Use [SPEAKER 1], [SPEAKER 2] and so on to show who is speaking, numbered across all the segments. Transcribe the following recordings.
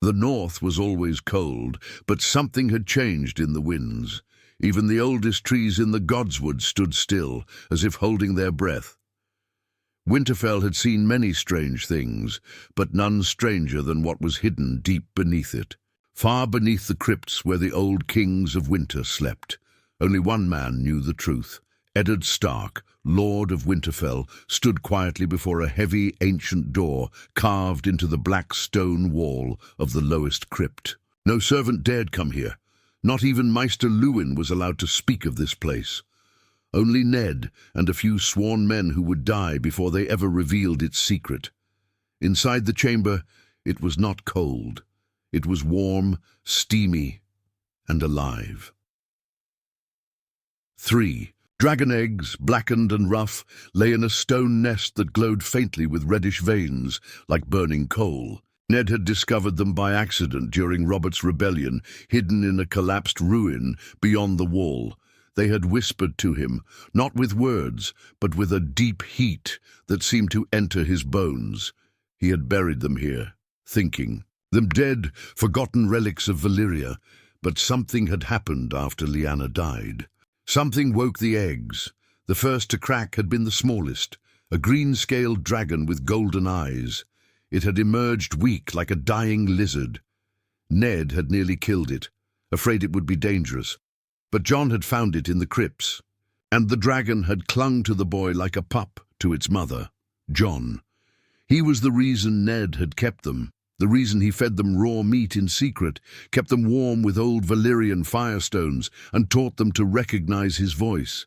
[SPEAKER 1] The north was always cold, but something had changed in the winds. Even the oldest trees in the godswood stood still, as if holding their breath. Winterfell had seen many strange things, but none stranger than what was hidden deep beneath it. Far beneath the crypts where the old kings of winter slept, only one man knew the truth. Eddard Stark, Lord of Winterfell, stood quietly before a heavy, ancient door carved into the black stone wall of the lowest crypt. No servant dared come here. Not even Maester Luwin was allowed to speak of this place. Only Ned and a few sworn men who would die before they ever revealed its secret. Inside the chamber, it was not cold. It was warm, steamy, and alive. 3. Dragon eggs, blackened and rough, lay in a stone nest that glowed faintly with reddish veins, like burning coal. Ned had discovered them by accident during Robert's rebellion, hidden in a collapsed ruin beyond the wall. They had whispered to him, not with words, but with a deep heat that seemed to enter his bones. He had buried them here, thinking them dead, forgotten relics of Valyria, but something had happened after Lyanna died. Something woke the eggs. The first to crack had been the smallest, a green-scaled dragon with golden eyes. It had emerged weak like a dying lizard. Ned had nearly killed it, afraid it would be dangerous. But Jon had found it in the crypts, and the dragon had clung to the boy like a pup to its mother, Jon. He was the reason Ned had kept them, the reason he fed them raw meat in secret, kept them warm with old Valyrian firestones, and taught them to recognize his voice.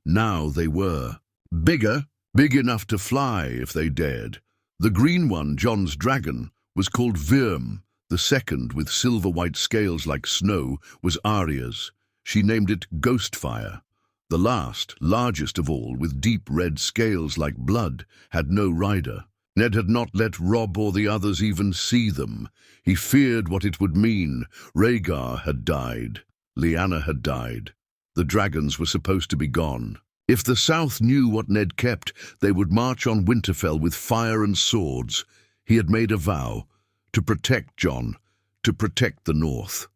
[SPEAKER 1] Now they were bigger, big enough to fly if they dared. The green one, Jon's dragon, was called Virm. The second, with silver-white scales like snow, was Arya's. She named it Ghostfire. The last, largest of all, with deep red scales like blood, had no rider. Ned had not let Robb or the others even see them. He feared what it would mean. Rhaegar had died. Lyanna had died. The dragons were supposed to be gone. If the South knew what Ned kept, they would march on Winterfell with fire and swords. He had made a vow to protect Jon, to protect the North.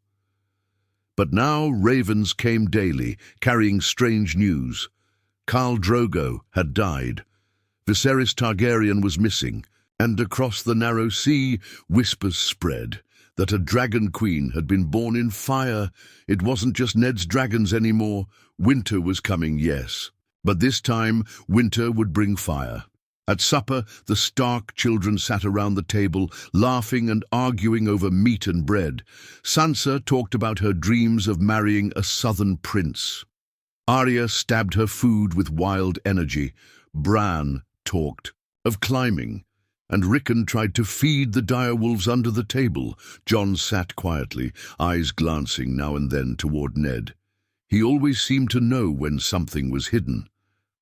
[SPEAKER 1] But now ravens came daily, carrying strange news. Khal Drogo had died. Viserys Targaryen was missing, and across the narrow sea, whispers spread that a dragon queen had been born in fire. It wasn't just Ned's dragons anymore. Winter was coming, yes. But this time, winter would bring fire. At supper, the Stark children sat around the table, laughing and arguing over meat and bread. Sansa talked about her dreams of marrying a southern prince. Arya stabbed her food with wild energy. Bran talked of climbing, and Rickon tried to feed the direwolves under the table. Jon sat quietly, eyes glancing now and then toward Ned. He always seemed to know when something was hidden.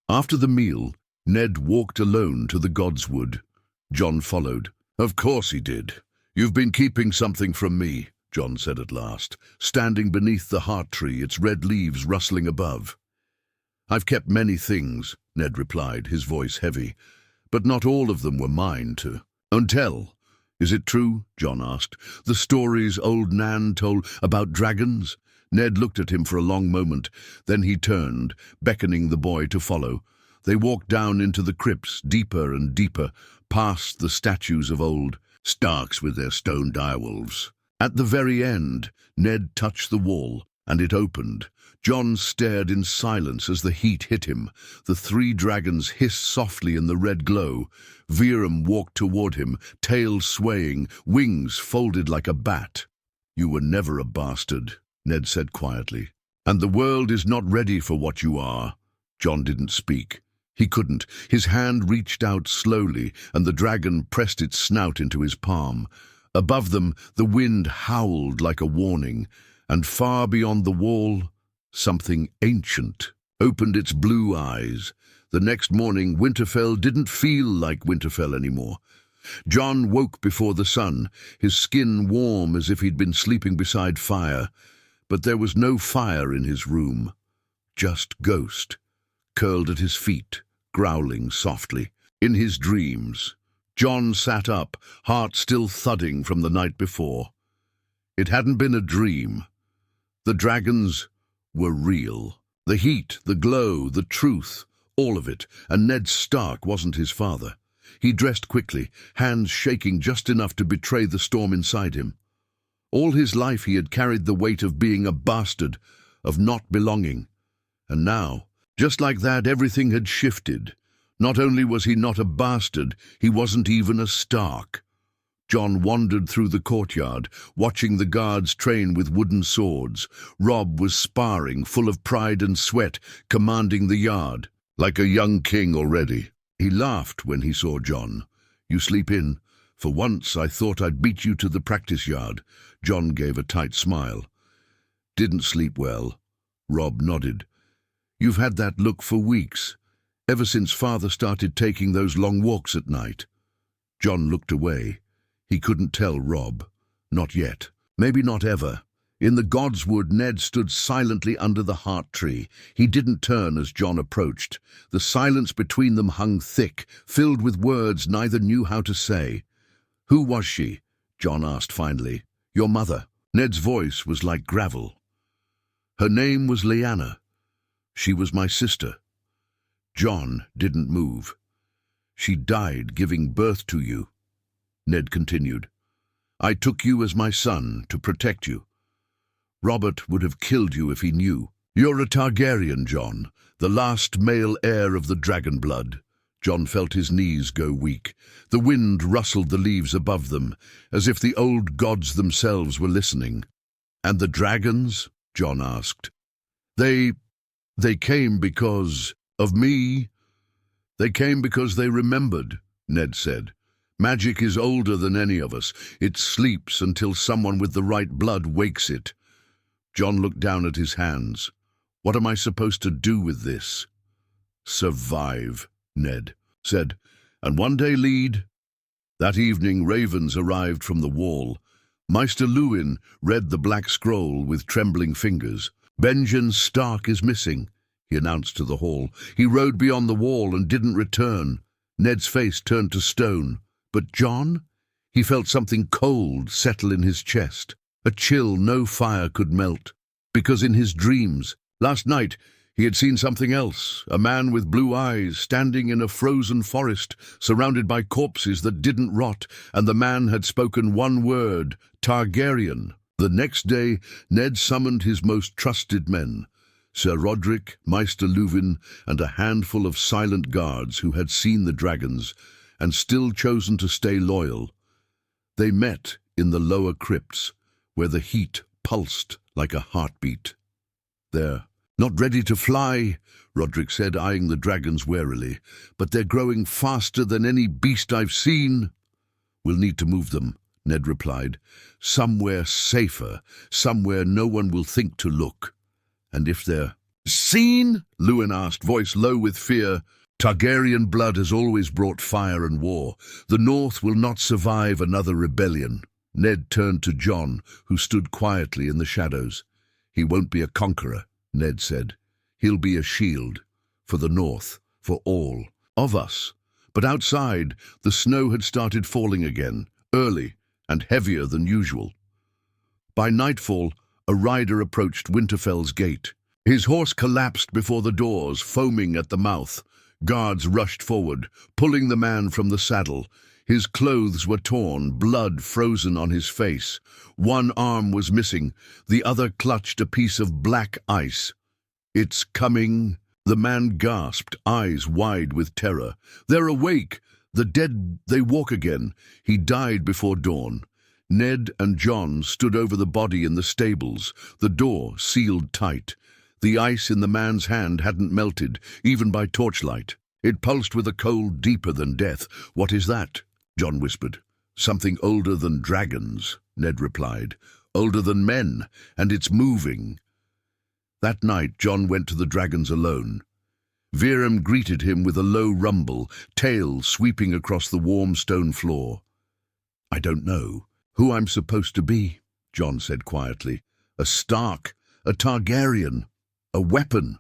[SPEAKER 1] After the meal, Ned walked alone to the godswood. Jon followed. "Of course he did. You've been keeping something from me," Jon said at last, standing beneath the heart tree, its red leaves rustling above. "I've kept many things," Ned replied, his voice heavy, "but not all of them were mine to tell. Is it true?" Jon asked. "The stories old Nan told about dragons?" Ned looked at him for a long moment. Then he turned, beckoning the boy to follow. They walked down into the crypts, deeper and deeper, past the statues of old Starks with their stone direwolves. At the very end, Ned touched the wall, and it opened. Jon stared in silence as the heat hit him. The 3 dragons hissed softly in the red glow. Virem walked toward him, tail swaying, wings folded like a bat. "You were never a bastard," Ned said quietly. "And the world is not ready for what you are." Jon didn't speak. He couldn't. His hand reached out slowly, and the dragon pressed its snout into his palm. Above them, the wind howled like a warning, and far beyond the wall, something ancient opened its blue eyes. The next morning, Winterfell didn't feel like Winterfell anymore. Jon woke before the sun, his skin warm as if he'd been sleeping beside fire. But there was no fire in his room, just ghost, curled at his feet, growling softly. In his dreams, Jon sat up, heart still thudding from the night before. It hadn't been a dream. The dragons were real. The heat, the glow, the truth, all of it, and Ned Stark wasn't his father. He dressed quickly, hands shaking just enough to betray the storm inside him. All his life he had carried the weight of being a bastard, of not belonging. And now, just like that, everything had shifted. Not only was he not a bastard, he wasn't even a Stark. Jon wandered through the courtyard, watching the guards train with wooden swords. Robb was sparring, full of pride and sweat, commanding the yard. Like a young king already. He laughed when he saw Jon. "You sleep in. For once I thought I'd beat you to the practice yard." Jon gave a tight smile. "Didn't sleep well." Robb nodded. "You've had that look for weeks, ever since Father started taking those long walks at night." Jon looked away. He couldn't tell Robb. Not yet. Maybe not ever. In the godswood, Ned stood silently under the heart tree. He didn't turn as Jon approached. The silence between them hung thick, filled with words neither knew how to say. "Who was she?" Jon asked finally. "Your mother." Ned's voice was like gravel. "Her name was Lyanna. She was my sister." Jon didn't move. "She died giving birth to you," Ned continued. "I took you as my son to protect you. Robert would have killed you if he knew. You're a Targaryen, Jon, the last male heir of the dragon blood." Jon felt his knees go weak. The wind rustled the leaves above them, as if the old gods themselves were listening. "And the dragons?" Jon asked. They came because of me." "They came because they remembered," Ned said. "Magic is older than any of us. It sleeps until someone with the right blood wakes it." Jon looked down at his hands. "What am I supposed to do with this?" "Survive," Ned said, "and one day lead." That evening ravens arrived from the wall. Maester Luwin read the black scroll with trembling fingers. "Benjen Stark is missing," he announced to the hall. "He rode beyond the wall and didn't return." Ned's face turned to stone. But Jon? He felt something cold settle in his chest, a chill no fire could melt. Because in his dreams, last night, he had seen something else, a man with blue eyes standing in a frozen forest, surrounded by corpses that didn't rot, and the man had spoken one word, Targaryen. The next day, Ned summoned his most trusted men, Sir Rodrik, Maester Luwin, and a handful of silent guards who had seen the dragons and still chosen to stay loyal. They met in the lower crypts, where the heat pulsed like a heartbeat. "They're not ready to fly," Rodrik said, eyeing the dragons warily, "but they're growing faster than any beast I've seen." "We'll need to move them," Ned replied. "Somewhere safer, somewhere no one will think to look." "And if they're seen?" Luwin asked, voice low with fear. "Targaryen blood has always brought fire and war. The North will not survive another rebellion." Ned turned to Jon, who stood quietly in the shadows. "He won't be a conqueror," Ned said. "He'll be a shield. For the North. For all. Of us." But outside, the snow had started falling again, early and heavier than usual. By nightfall, a rider approached Winterfell's gate. His horse collapsed before the doors, foaming at the mouth. Guards rushed forward, pulling the man from the saddle. His clothes were torn, blood frozen on his face. One arm was missing, the other clutched a piece of black ice. "It's coming," the man gasped, eyes wide with terror. "They're awake! The dead, they walk again." He died before dawn. Ned and Jon stood over the body in the stables, the door sealed tight. The ice in the man's hand hadn't melted, even by torchlight. It pulsed with a cold deeper than death. "What is that?" Jon whispered. "Something older than dragons," Ned replied. "Older than men, and it's moving." That night, Jon went to the dragons alone. Viram greeted him with a low rumble, tail sweeping across the warm stone floor. "I don't know who I'm supposed to be," Jon said quietly. "A Stark, a Targaryen, a weapon."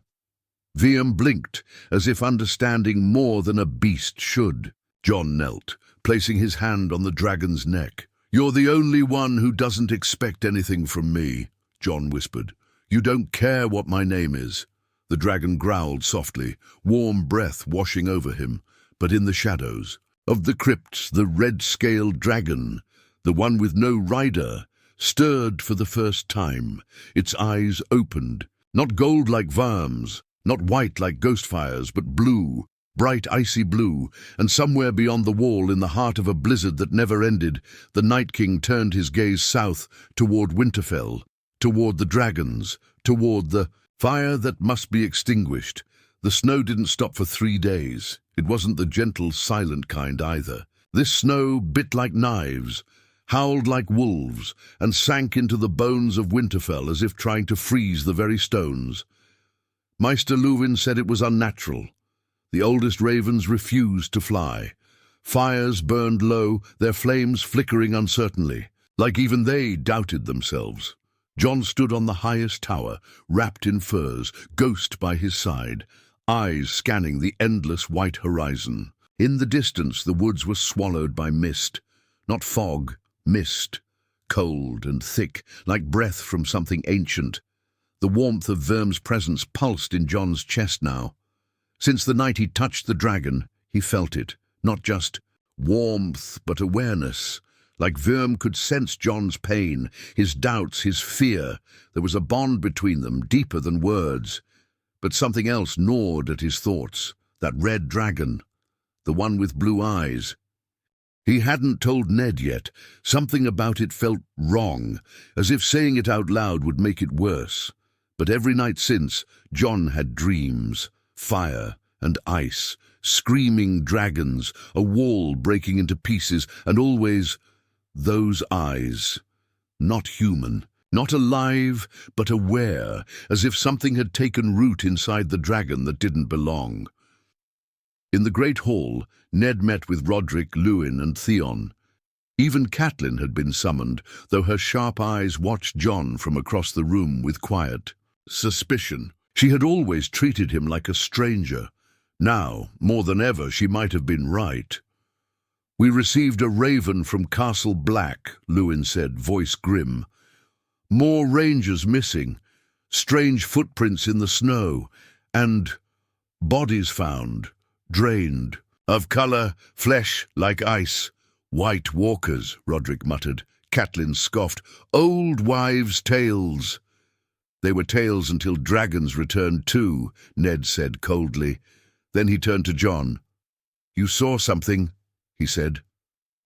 [SPEAKER 1] Viram blinked, as if understanding more than a beast should. Jon knelt, placing his hand on the dragon's neck. "You're the only one who doesn't expect anything from me," Jon whispered. "You don't care what my name is." The dragon growled softly, warm breath washing over him, but in the shadows of the crypts, the red-scaled dragon, the one with no rider, stirred for the first time. Its eyes opened, not gold like Varm's, not white like Ghostfire's, but blue, bright icy blue, and somewhere beyond the wall, in the heart of a blizzard that never ended, the Night King turned his gaze south toward Winterfell, toward the dragons, toward the fire that must be extinguished. The snow didn't stop for 3 days. It wasn't the gentle, silent kind either. This snow bit like knives, howled like wolves, and sank into the bones of Winterfell as if trying to freeze the very stones. Maester Luwin said it was unnatural. The oldest ravens refused to fly. Fires burned low, their flames flickering uncertainly, like even they doubted themselves. Jon stood on the highest tower, wrapped in furs, Ghost by his side, eyes scanning the endless white horizon. In the distance, the woods were swallowed by mist. Not fog, mist, cold and thick, like breath from something ancient. The warmth of Verm's presence pulsed in Jon's chest now. Since the night he touched the dragon, he felt it, not just warmth, but awareness. Like Verm could sense Jon's pain, his doubts, his fear. There was a bond between them, deeper than words. But something else gnawed at his thoughts. That red dragon, the one with blue eyes. He hadn't told Ned yet. Something about it felt wrong, as if saying it out loud would make it worse. But every night since, Jon had dreams. Fire and ice, screaming dragons, a wall breaking into pieces, and always those eyes. Not human, not alive, but aware, as if something had taken root inside the dragon that didn't belong. In the great hall, Ned met with Roderick, Luwin, and Theon. Even Catelyn had been summoned, though her sharp eyes watched Jon from across the room with quiet suspicion. She had always treated him like a stranger. Now, more than ever, she might have been right. "We received a raven from Castle Black," Luwin said, voice grim. "More rangers missing, strange footprints in the snow, and bodies found, drained, of color, flesh like ice. White walkers," Roderick muttered. Catelyn scoffed. "Old wives' tales." "They were tales until dragons returned too," Ned said coldly. Then he turned to Jon. "You saw something," he said.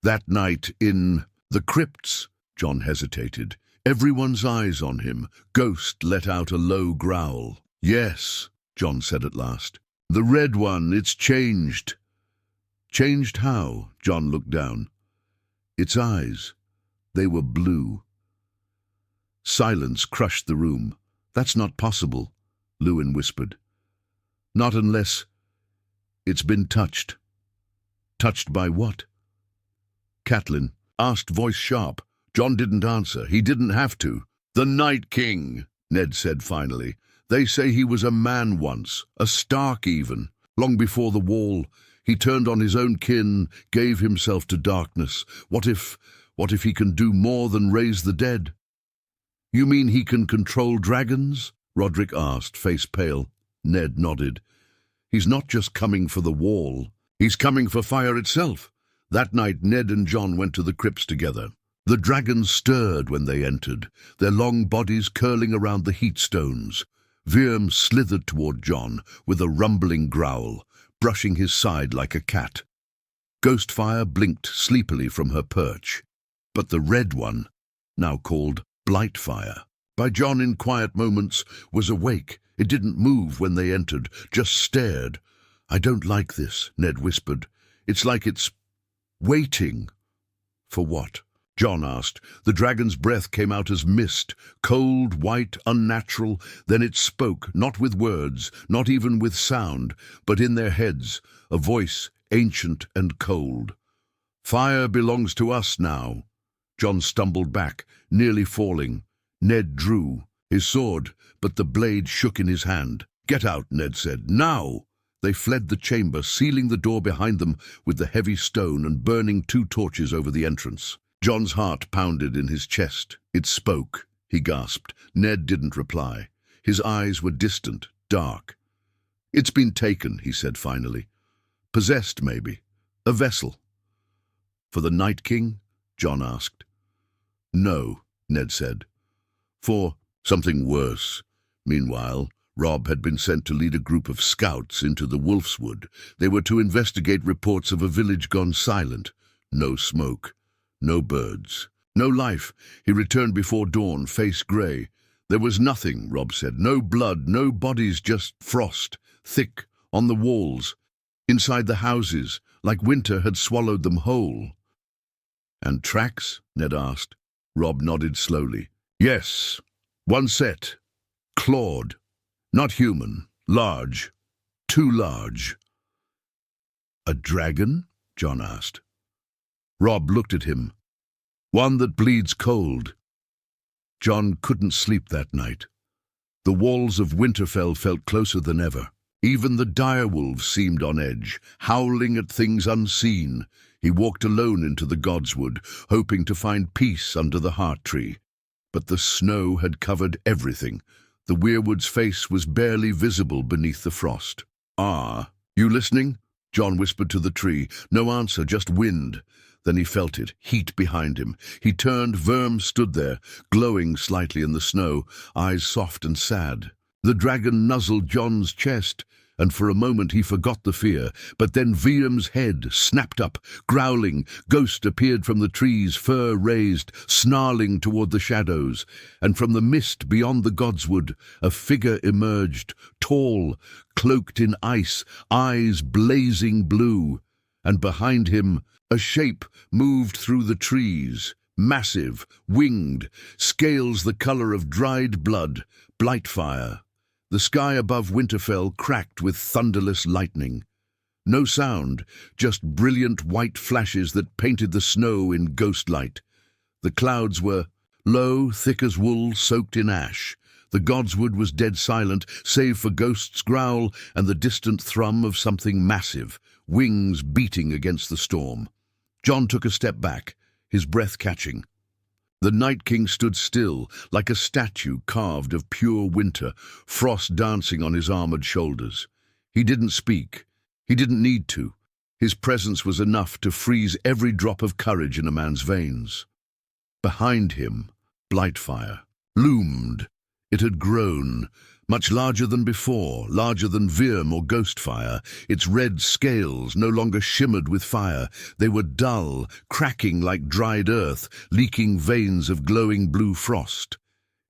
[SPEAKER 1] "That night in the crypts." Jon hesitated. Everyone's eyes on him. Ghost let out a low growl. "Yes," Jon said at last. "The red one, it's changed." "Changed how?" Jon looked down. Its eyes, they were blue. Silence crushed the room. "That's not possible," Luwin whispered. "Not unless it's been touched." "Touched by what?" Catelyn asked, voice sharp. Jon didn't answer. He didn't have to. "The Night King," Ned said finally. "They say he was a man once, a Stark even. Long before the wall, he turned on his own kin, gave himself to darkness. What if he can do more than raise the dead?" "You mean he can control dragons?" Roderick asked, face pale. Ned nodded. "He's not just coming for the wall. He's coming for fire itself." That night, Ned and Jon went to the crypts together. The dragons stirred when they entered, their long bodies curling around the heat stones. Virm slithered toward Jon with a rumbling growl, brushing his side like a cat. Ghostfire blinked sleepily from her perch. But the red one, now called Blightfire, by Jon in quiet moments, was awake. It didn't move when they entered, just stared. "I don't like this," Ned whispered. "It's like it's waiting." "For what?" Jon asked. The dragon's breath came out as mist, cold, white, unnatural. Then it spoke, not with words, not even with sound, but in their heads, a voice ancient and cold. "Fire belongs to us now." Jon stumbled back, nearly falling. Ned drew his sword, but the blade shook in his hand. "Get out," Ned said. "Now!" They fled the chamber, sealing the door behind them with the heavy stone and burning 2 torches over the entrance. Jon's heart pounded in his chest. It spoke. He gasped. Ned didn't reply. His eyes were distant, dark. "It's been taken," he said finally. "Possessed, maybe. A vessel." "For the Night King?" Jon asked. "No," Ned said. "For something worse." Meanwhile, Robb had been sent to lead a group of scouts into the Wolfswood. They were to investigate reports of a village gone silent. No smoke, no birds, no life. He returned before dawn, face grey. "There was nothing," Robb said. "No blood, no bodies, just frost, thick, on the walls, inside the houses, like winter had swallowed them whole." "And tracks?" Ned asked. Robb nodded slowly. "Yes, one set. Clawed. Not human. Large. Too large." "A dragon?" Jon asked. Robb looked at him. "One that bleeds cold." Jon couldn't sleep that night. The walls of Winterfell felt closer than ever. Even the direwolves seemed on edge, howling at things unseen. He walked alone into the godswood, hoping to find peace under the heart tree. But the snow had covered everything. The weirwood's face was barely visible beneath the frost. "Ah, you listening?" Jon whispered to the tree. No answer, just wind. Then he felt it, heat behind him. He turned. Verm stood there, glowing slightly in the snow, eyes soft and sad. The dragon nuzzled Jon's chest, and for a moment he forgot the fear. But then Verm's head snapped up, growling. Ghost appeared from the trees, fur raised, snarling toward the shadows. And from the mist beyond the godswood, a figure emerged, tall, cloaked in ice, eyes blazing blue. And behind him, a shape moved through the trees, massive, winged, scales the color of dried blood, Blightfire. The sky above Winterfell cracked with thunderless lightning. No sound, just brilliant white flashes that painted the snow in ghost light. The clouds were low, thick as wool, soaked in ash. The godswood was dead silent, save for Ghost's growl and the distant thrum of something massive, wings beating against the storm. Jon took a step back, his breath catching. The Night King stood still, like a statue carved of pure winter, frost dancing on his armored shoulders. He didn't speak. He didn't need to. His presence was enough to freeze every drop of courage in a man's veins. Behind him, Blightfire loomed. It had grown, much larger than before, larger than Virm or Ghostfire. Its red scales no longer shimmered with fire. They were dull, cracking like dried earth, leaking veins of glowing blue frost.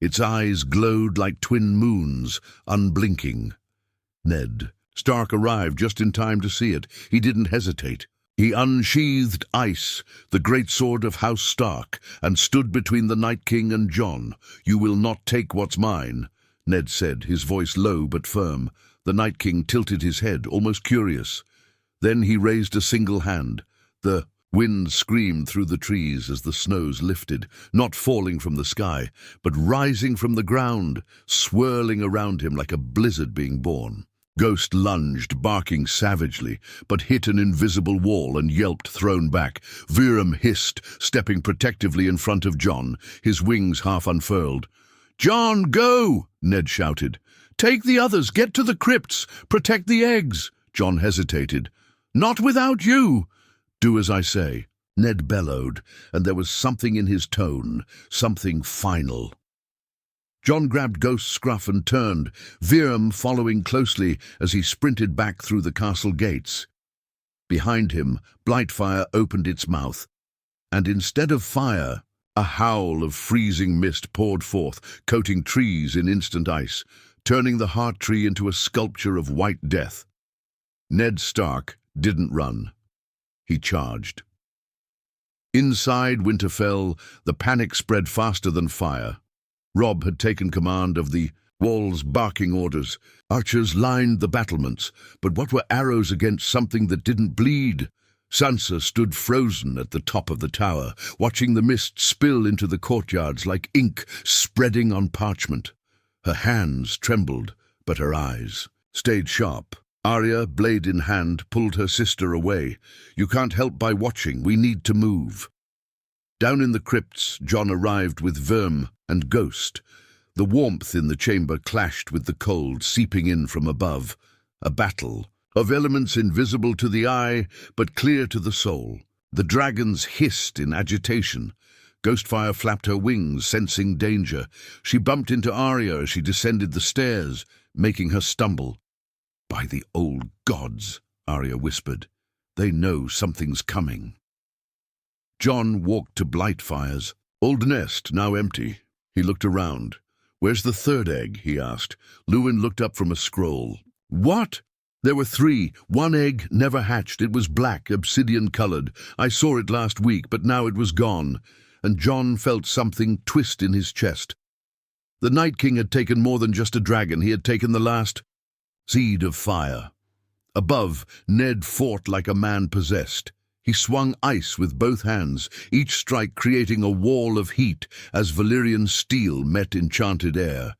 [SPEAKER 1] Its eyes glowed like twin moons, unblinking. Ned Stark arrived just in time to see it. He didn't hesitate. He unsheathed Ice, the great sword of House Stark, and stood between the Night King and Jon. "You will not take what's mine," Ned said, his voice low but firm. The Night King tilted his head, almost curious. Then he raised a single hand. The wind screamed through the trees as the snows lifted, not falling from the sky, but rising from the ground, swirling around him like a blizzard being born. Ghost lunged, barking savagely, but hit an invisible wall and yelped, thrown back. Virm hissed, stepping protectively in front of Jon, his wings half unfurled. "Jon, go!" Ned shouted. "Take the others, get to the crypts, protect the eggs." Jon hesitated. "Not without you." "Do as I say," Ned bellowed, and there was something in his tone, something final. Jon grabbed Ghost's scruff and turned, Virm following closely as he sprinted back through the castle gates. Behind him, Blightfire opened its mouth, and instead of fire, a howl of freezing mist poured forth, coating trees in instant ice, turning the heart tree into a sculpture of white death. Ned Stark didn't run. He charged. Inside Winterfell, the panic spread faster than fire. Robb had taken command of the walls, barking orders. Archers lined the battlements, but what were arrows against something that didn't bleed? Sansa stood frozen at the top of the tower, watching the mist spill into the courtyards like ink spreading on parchment. Her hands trembled, but her eyes stayed sharp. Arya, blade in hand, pulled her sister away. "You can't help by watching. We need to move." Down in the crypts, Jon arrived with Verm and Ghost. The warmth in the chamber clashed with the cold seeping in from above. A battle of elements invisible to the eye, but clear to the soul. The dragons hissed in agitation. Ghostfire flapped her wings, sensing danger. She bumped into Arya as she descended the stairs, making her stumble. "By the old gods," Arya whispered. "They know something's coming." Jon walked to Blightfire's old nest, now empty. He looked around. "Where's the third egg?" he asked. Luwin looked up from a scroll. "What?" "There were 3. One egg never hatched. It was black, obsidian-colored. I saw it last week, but now it was gone." And Jon felt something twist in his chest. The Night King had taken more than just a dragon. He had taken the last seed of fire. Above, Ned fought like a man possessed. He swung ice with both hands, each strike creating a wall of heat as Valyrian steel met enchanted air.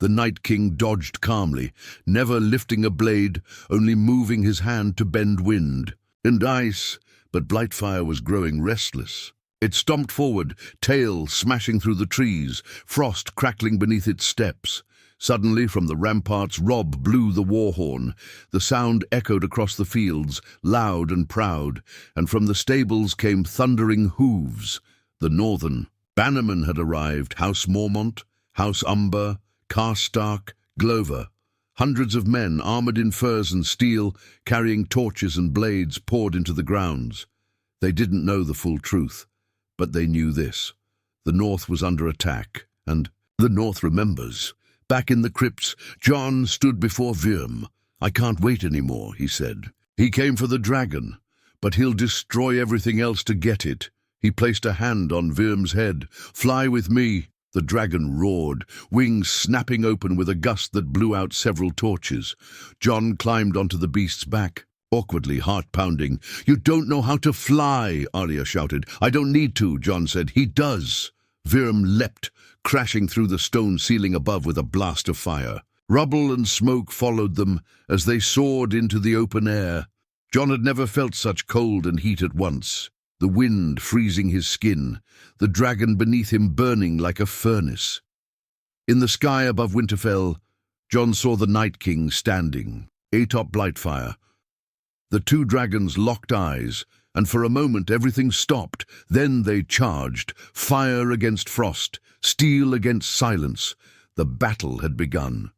[SPEAKER 1] The Night King dodged calmly, never lifting a blade, only moving his hand to bend wind and ice. But Blightfire was growing restless. It stomped forward, tail smashing through the trees, frost crackling beneath its steps. Suddenly, from the ramparts, Robb blew the war horn. The sound echoed across the fields, loud and proud, and from the stables came thundering hooves. The northern bannermen had arrived, House Mormont, House Umber, Karstark, Glover. Hundreds of men, armored in furs and steel, carrying torches and blades, poured into the grounds. They didn't know the full truth, but they knew this. The North was under attack, and the North remembers. Back in the crypts, Jon stood before Virm. "I can't wait anymore," he said. "He came for the dragon, but he'll destroy everything else to get it." He placed a hand on Virm's head. "Fly with me." The dragon roared, wings snapping open with a gust that blew out several torches. Jon climbed onto the beast's back, awkwardly, heart-pounding. "You don't know how to fly," Arya shouted. "I don't need to," Jon said. "He does." Virm leapt, crashing through the stone ceiling above with a blast of fire. Rubble and smoke followed them as they soared into the open air. Jon had never felt such cold and heat at once. The wind freezing his skin, the dragon beneath him burning like a furnace. In the sky above Winterfell, Jon saw the Night King standing, atop Blightfire. The 2 dragons locked eyes, and for a moment everything stopped. Then they charged, fire against frost, steel against silence. The battle had begun.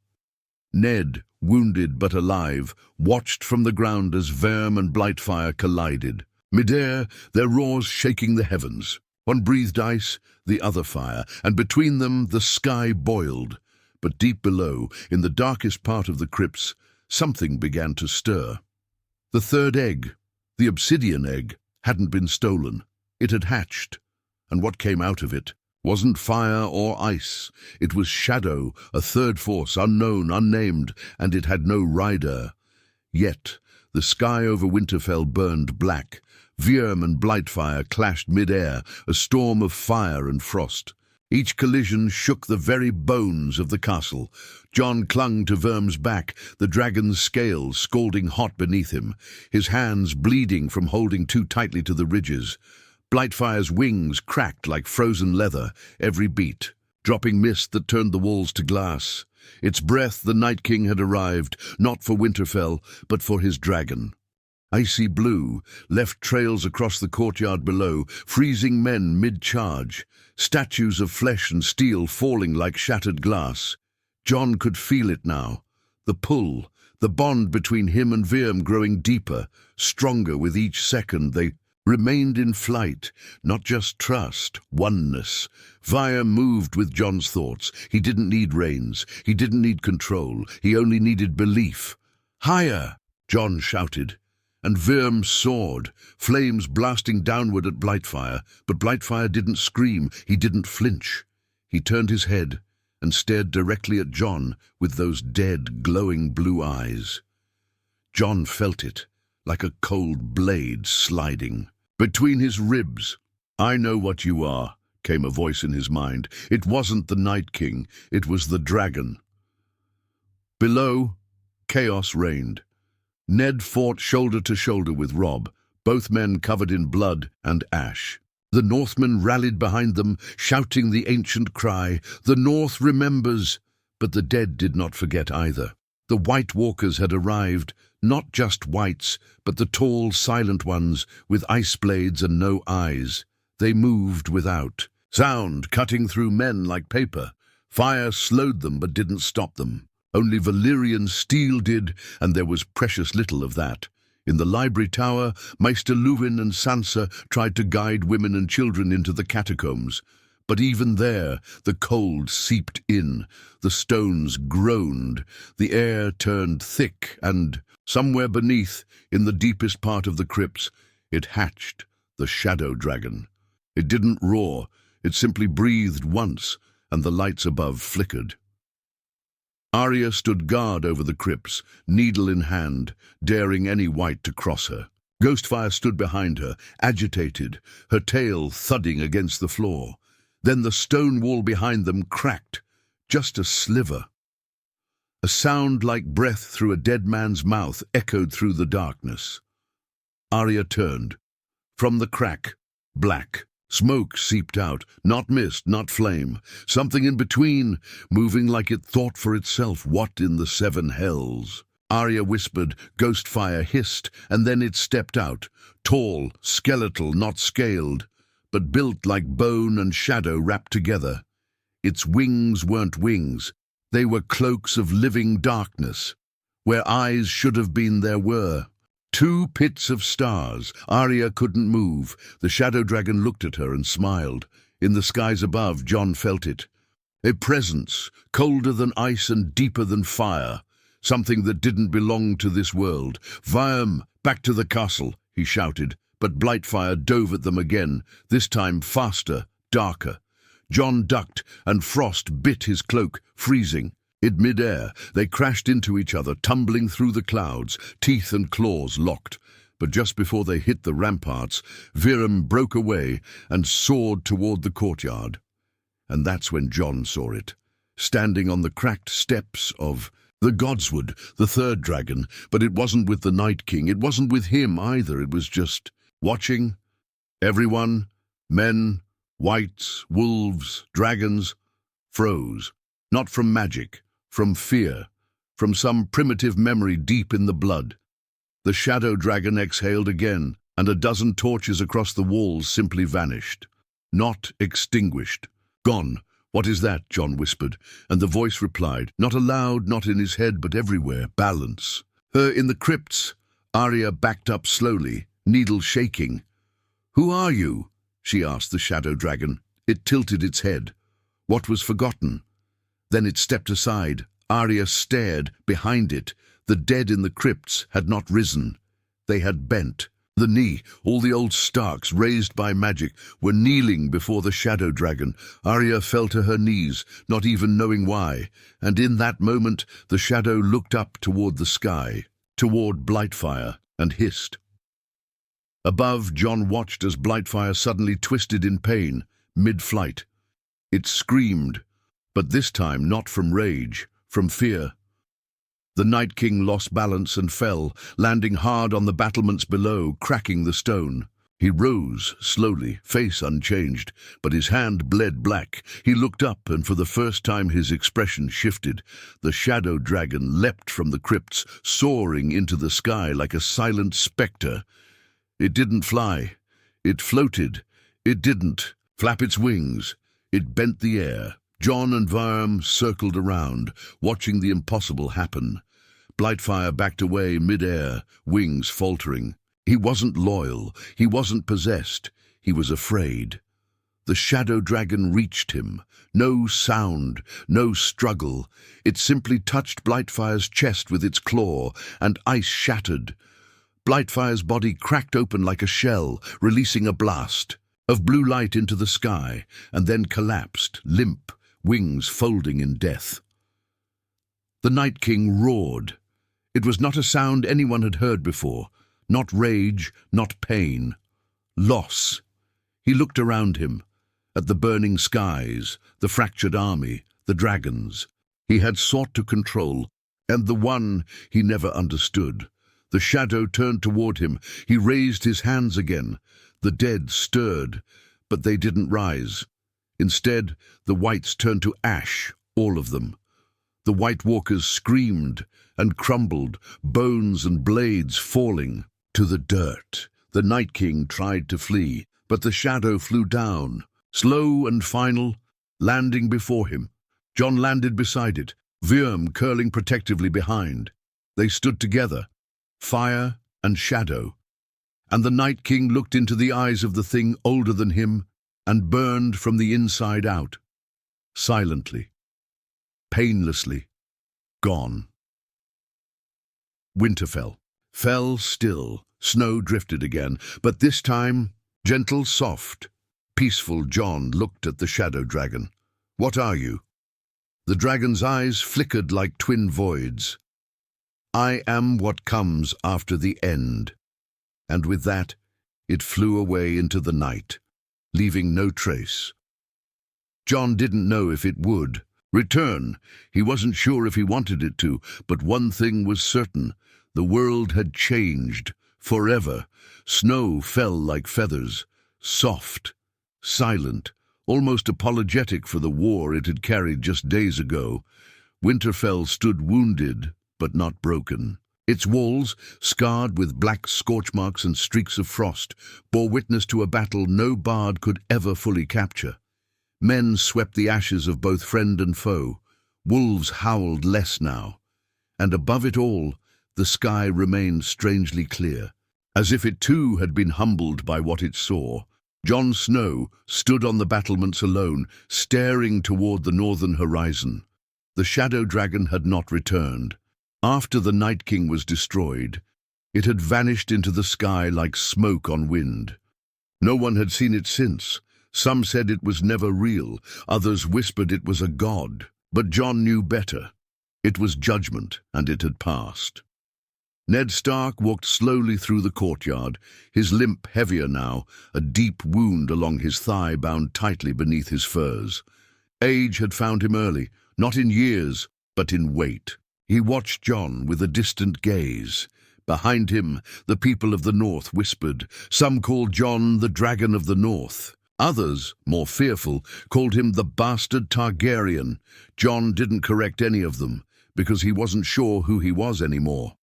[SPEAKER 1] Ned, wounded but alive, watched from the ground as Verm and Blightfire collided. Midair, their roars shaking the heavens. One breathed ice, the other fire, and between them the sky boiled. But deep below, in the darkest part of the crypts, something began to stir. The third egg, the obsidian egg, hadn't been stolen. It had hatched, and what came out of it wasn't fire or ice. It was shadow, a third force, unknown, unnamed, and it had no rider. Yet the sky over Winterfell burned black. Virm and Blightfire clashed mid-air, a storm of fire and frost. Each collision shook the very bones of the castle. Jon clung to Verm's back, the dragon's scales scalding hot beneath him, his hands bleeding from holding too tightly to the ridges. Blightfire's wings cracked like frozen leather, every beat, dropping mist that turned the walls to glass. Its breath, the Night King had arrived, not for Winterfell, but for his dragon. Icy blue left trails across the courtyard below, freezing men mid-charge, statues of flesh and steel falling like shattered glass. Jon could feel it now, the pull, the bond between him and Virm growing deeper, stronger with each second. They remained in flight, not just trust, oneness. Virm moved with Jon's thoughts. He didn't need reins, he didn't need control, he only needed belief. "Higher!" Jon shouted. And Virm soared, flames blasting downward at Blightfire. But Blightfire didn't scream, he didn't flinch. He turned his head and stared directly at Jon with those dead, glowing blue eyes. Jon felt it, like a cold blade sliding between his ribs. "I know what you are," came a voice in his mind. It wasn't the Night King, it was the dragon. Below, chaos reigned. Ned fought shoulder to shoulder with Robb, both men covered in blood and ash. The Northmen rallied behind them, shouting the ancient cry, "The North remembers!" But the dead did not forget either. The White Walkers had arrived, not just whites, but the tall, silent ones, with ice blades and no eyes. They moved without. Sound cutting through men like paper. Fire slowed them but didn't stop them. Only Valyrian steel did, and there was precious little of that. In the library tower, Maester Luwin and Sansa tried to guide women and children into the catacombs. But even there, the cold seeped in, the stones groaned, the air turned thick, and somewhere beneath, in the deepest part of the crypts, it hatched, the shadow dragon. It didn't roar, it simply breathed once, and the lights above flickered. Arya stood guard over the crypts, needle in hand, daring any white to cross her. Ghostfire stood behind her, agitated, her tail thudding against the floor. Then the stone wall behind them cracked, just a sliver. A sound like breath through a dead man's mouth echoed through the darkness. Arya turned. From the crack, black. Smoke seeped out, not mist, not flame. Something in between, moving like it thought for itself. What in the seven hells? Arya whispered, Ghostfire hissed, and then it stepped out. Tall, skeletal, not scaled, but built like bone and shadow wrapped together. Its wings weren't wings. They were cloaks of living darkness. Where eyes should have been, there were. 2 pits of stars. Arya couldn't move. The shadow dragon looked at her and smiled. In the skies above, Jon felt it. A presence, colder than ice and deeper than fire. Something that didn't belong to this world. "Viam, back to the castle," he shouted. But Blightfire dove at them again, this time faster, darker. Jon ducked, and frost bit his cloak, freezing. In mid-air, they crashed into each other, tumbling through the clouds, teeth and claws locked. But just before they hit the ramparts, Viram broke away and soared toward the courtyard. And that's when Jon saw it, standing on the cracked steps of the godswood, the third dragon. But it wasn't with the Night King, it wasn't with him either, it was just watching. Everyone, men, whites, wolves, dragons, froze. Not from magic, from fear, from some primitive memory deep in the blood. The shadow dragon exhaled again, and a dozen torches across the walls simply vanished. Not extinguished. Gone. "What is that?" Jon whispered, and the voice replied, not aloud, not in his head, but everywhere, balance. In the crypts. Arya backed up slowly, needle shaking. "Who are you?" she asked the shadow dragon. It tilted its head. What was forgotten? Then it stepped aside. Arya stared. Behind it, the dead in the crypts had not risen. They had bent. The knee, all the old Starks, raised by magic, were kneeling before the shadow dragon. Arya fell to her knees, not even knowing why, and in that moment the shadow looked up toward the sky, toward Blightfire, and hissed. Above, Jon watched as Blightfire suddenly twisted in pain, mid-flight. It screamed, but this time not from rage, from fear. The Night King lost balance and fell, landing hard on the battlements below, cracking the stone. He rose slowly, face unchanged, but his hand bled black. He looked up, and for the first time his expression shifted. The shadow dragon leapt from the crypts, soaring into the sky like a silent spectre. It didn't fly. It floated. It didn't flap its wings. It bent the air. Jon and Viram circled around, watching the impossible happen. Blightfire backed away mid-air, wings faltering. He wasn't loyal. He wasn't possessed. He was afraid. The shadow dragon reached him. No sound, no struggle. It simply touched Blightfire's chest with its claw, and ice shattered. Blightfire's body cracked open like a shell, releasing a blast of blue light into the sky, and then collapsed, limp, wings folding in death. The Night King roared. It was not a sound anyone had heard before. Not rage, not pain. Loss. He looked around him, at the burning skies, the fractured army, the dragons he had sought to control, and the one he never understood. The shadow turned toward him. He raised his hands again. The dead stirred, But they didn't rise. Instead, the whites turned to ash, all of them. The White Walkers screamed and crumbled, bones and blades falling to the dirt. The Night King tried to flee, but the shadow flew down, slow and final, landing before him. Jon landed beside it, Virm curling protectively behind. They stood together, fire and shadow, and the Night King looked into the eyes of the thing older than him and burned from the inside out, silently, painlessly, gone. Winterfell fell still. Snow drifted again, but this time, gentle, soft, peaceful. Jon looked at the shadow dragon. "What are you?" The dragon's eyes flickered like twin voids. "I am what comes after the end." And with that, it flew away into the night, leaving no trace. Jon didn't know if it would return. He wasn't sure if he wanted it to, but one thing was certain. The world had changed, forever. Snow fell like feathers, soft, silent, almost apologetic for the war it had carried just days ago. Winterfell stood wounded, but not broken. Its walls, scarred with black scorch marks and streaks of frost, bore witness to a battle no bard could ever fully capture. Men swept the ashes of both friend and foe. Wolves howled less now. And above it all, the sky remained strangely clear, as if it too had been humbled by what it saw. Jon Snow stood on the battlements alone, staring toward the northern horizon. The shadow dragon had not returned. After the Night King was destroyed, it had vanished into the sky like smoke on wind. No one had seen it since. Some said it was never real, others whispered it was a god. But Jon knew better. It was judgment, and it had passed. Ned Stark walked slowly through the courtyard, his limp heavier now, a deep wound along his thigh bound tightly beneath his furs. Age had found him early, not in years, but in weight. He watched Jon with a distant gaze. Behind him, the people of the North whispered. Some called Jon the Dragon of the North. Others, more fearful, called him the bastard Targaryen. Jon didn't correct any of them, because he wasn't sure who he was anymore.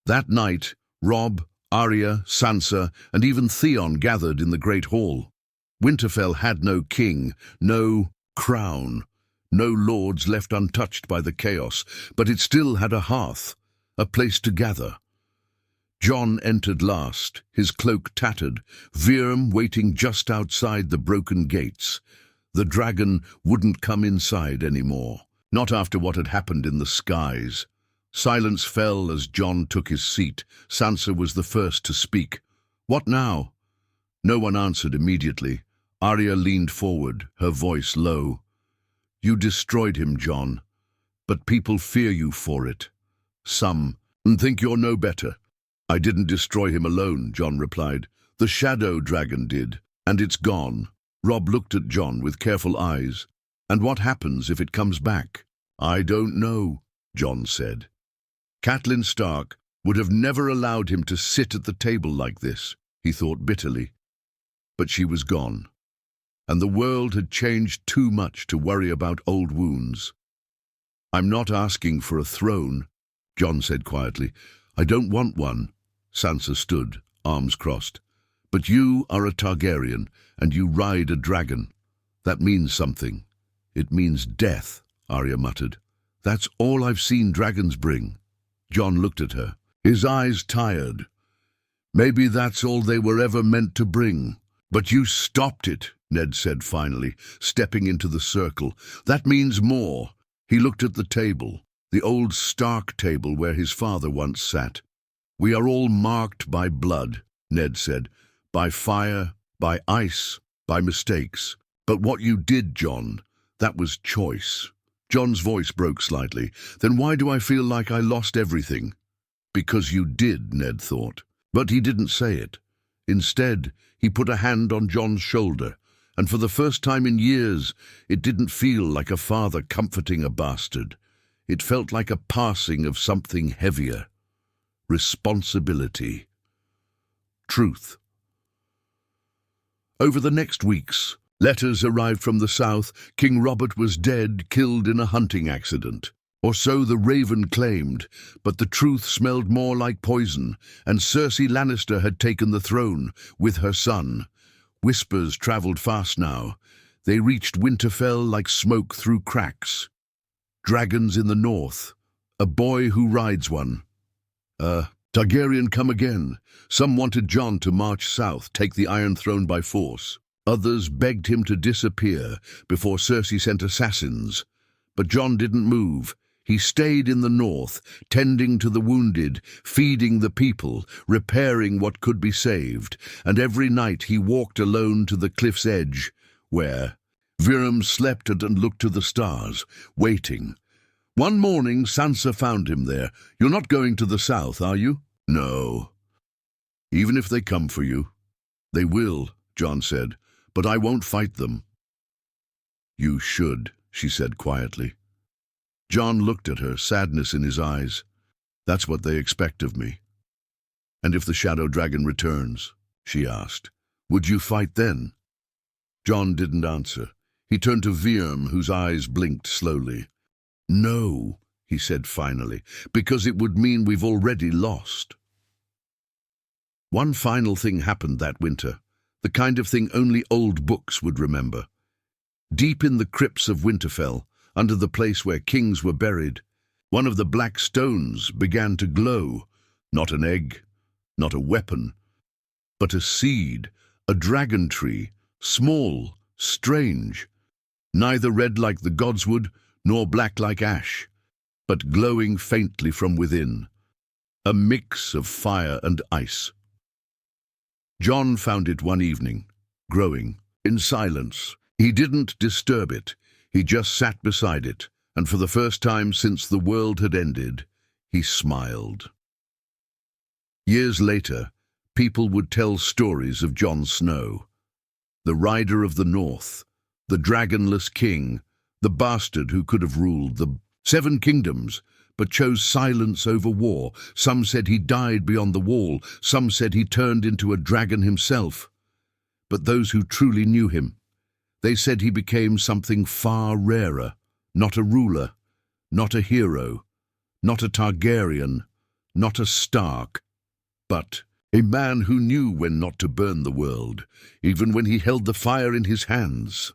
[SPEAKER 1] That night, Robb, Arya, Sansa, and even Theon gathered in the Great Hall. Winterfell had no king, no crown, no lords left untouched by the chaos, but it still had a hearth, a place to gather. Jon entered last, his cloak tattered, Virm waiting just outside the broken gates. The dragon wouldn't come inside anymore, not after what had happened in the skies. Silence fell as Jon took his seat. Sansa was the first to speak. "What now?" No one answered immediately. Arya leaned forward, her voice low. "You destroyed him, Jon, but people fear you for it. Some, and think you're no better." "I didn't destroy him alone," Jon replied. "The shadow dragon did, and it's gone." Robb looked at Jon with careful eyes. "And what happens if it comes back?" "I don't know," Jon said. Catelyn Stark would have never allowed him to sit at the table like this, he thought bitterly. But she was gone, and the world had changed too much to worry about old wounds. "I'm not asking for a throne," Jon said quietly. "I don't want one." Sansa stood, arms crossed. "But you are a Targaryen, and you ride a dragon. That means something." "It means death," Arya muttered. "That's all I've seen dragons bring." Jon looked at her, his eyes tired. "Maybe that's all they were ever meant to bring." "But you stopped it," Ned said finally, stepping into the circle. "That means more." He looked at the table, the old Stark table where his father once sat. "We are all marked by blood," Ned said, "by fire, by ice, by mistakes. But what you did, Jon, that was choice." Jon's voice broke slightly. "Then why do I feel like I lost everything?" "Because you did," Ned thought. But he didn't say it. Instead, he put a hand on Jon's shoulder, and for the first time in years, it didn't feel like a father comforting a bastard. It felt like a passing of something heavier. Responsibility. Truth. Over the next weeks, letters arrived from the south. King Robert was dead, killed in a hunting accident. Or so the Raven claimed, but the truth smelled more like poison, and Cersei Lannister had taken the throne with her son. Whispers travelled fast now. They reached Winterfell like smoke through cracks. Dragons in the north. A boy who rides one. Targaryen come again. Some wanted Jon to march south, take the Iron Throne by force. Others begged him to disappear before Cersei sent assassins. But Jon didn't move. He stayed in the north, tending to the wounded, feeding the people, repairing what could be saved, and every night he walked alone to the cliff's edge, where Viram slept and looked to the stars, waiting. One morning Sansa found him there. "You're not going to the south, are you?" "No. Even if they come for you." "They will," Jon said, "but I won't fight them." "You should," she said quietly. Jon looked at her, sadness in his eyes. "That's what they expect of me." "And if the Shadow Dragon returns," she asked, "would you fight then?" Jon didn't answer. He turned to Viram, whose eyes blinked slowly. "No," he said finally, "because it would mean we've already lost." One final thing happened that winter, the kind of thing only old books would remember. Deep in the crypts of Winterfell, under the place where kings were buried, one of the black stones began to glow. Not an egg, not a weapon, but a seed, a dragon tree, small, strange, neither red like the godswood, nor black like ash, but glowing faintly from within, a mix of fire and ice. Jon found it one evening, growing, in silence. He didn't disturb it. He just sat beside it, and for the first time since the world had ended, he smiled. Years later, people would tell stories of Jon Snow, the rider of the north, the dragonless king, the bastard who could have ruled the 7 kingdoms, but chose silence over war. Some said he died beyond the wall, some said he turned into a dragon himself. But those who truly knew him, they said he became something far rarer, not a ruler, not a hero, not a Targaryen, not a Stark, but a man who knew when not to burn the world, even when he held the fire in his hands.